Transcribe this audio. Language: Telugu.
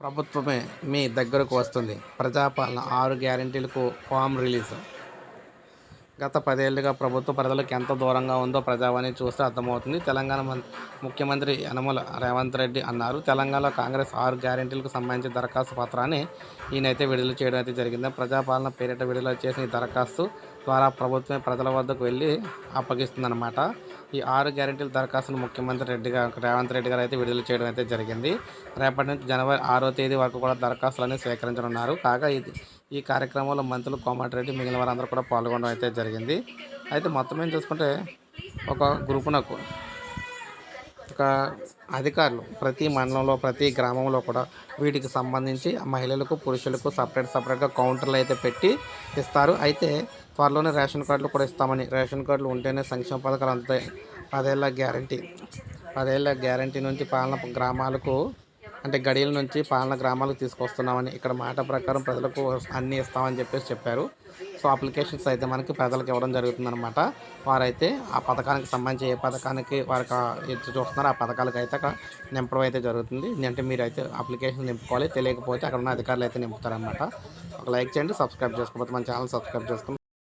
ప్రభుత్వమే మీ దగ్గరకు వస్తుంది. ప్రజాపాలన 6 గ్యారంటీలకు ఫామ్ రిలీజ్. గత 10 ఏళ్లుగా ప్రభుత్వం ప్రజలకు ఎంత దూరంగా ఉందో ప్రజావాణి చూస్తే అర్థమవుతుంది. తెలంగాణ ముఖ్యమంత్రి యనమల రేవంత్ రెడ్డి అన్నారు. తెలంగాణలో కాంగ్రెస్ 6 గ్యారంటీలకు సంబంధించిన దరఖాస్తు పత్రాన్ని ఈయనైతే విడుదల చేయడం అయితే జరిగింది. ప్రజాపాలన పేరిట విడుదల చేసిన ఈ దరఖాస్తు ద్వారా ప్రభుత్వమే ప్రజల వద్దకు వెళ్ళి అప్పగిస్తుందన్నమాట. ఈ 6 గ్యారంటీల దరఖాస్తును ముఖ్యమంత్రి రేవంత్ రెడ్డి గారు అయితే విడుదల చేయడం అయితే జరిగింది. రేపటి నుంచి జనవరి 6వ తేదీ వరకు కూడా దరఖాస్తులన్నీ స్వీకరించనున్నారు. కాగా ఈ కార్యక్రమంలో మంత్రులు కోమటిరెడ్డి మిగిలిన వారందరూ కూడా పాల్గొనడం అయితే జరిగింది. అయితే మొత్తం ఏం చూసుకుంటే ఒక గ్రూపునకు ఒక అధికారులు ప్రతి మండలంలో ప్రతి గ్రామంలో కూడా వీటికి సంబంధించి మహిళలకు పురుషులకు సపరేట్గా కౌంటర్లు అయితే పెట్టి ఇస్తారు. అయితే త్వరలోనే రేషన్ కార్డులు కూడా ఇస్తామని, రేషన్ కార్డులు ఉంటేనే సంక్షేమ పథకాలు అందుతాయి. 10 ఏళ్ల గ్యారంటీ నుంచి పాలన గ్రామాలకు అంటే గడియల నుంచి పాలన గ్రామాలకు తీసుకొస్తున్నామని, ఇక్కడ మాట ప్రకారం ప్రజలకు అన్నీ ఇస్తామని చెప్పారు. సో అప్లికేషన్స్ అయితే మనకి ప్రజలకు ఇవ్వడం జరుగుతుందన్నమాట. వారైతే ఆ పథకానికి సంబంధించి ఏ పథకానికి వారికి ఎదురు చూస్తున్నారో ఆ పథకాలకు అయితే అక్కడ నింపడం అయితే జరుగుతుంది. అంటే మీరైతే అప్లికేషన్ నింపుకోవాలి. తెలియకపోతే అక్కడ ఉన్న అధికారులు అయితే నింపుతారనమాట. ఒక లైక్ చేయండి, సబ్స్క్రైబ్ చేసుకోకపోతే మన ఛానల్ సబ్స్క్రైబ్ చేసుకోండి.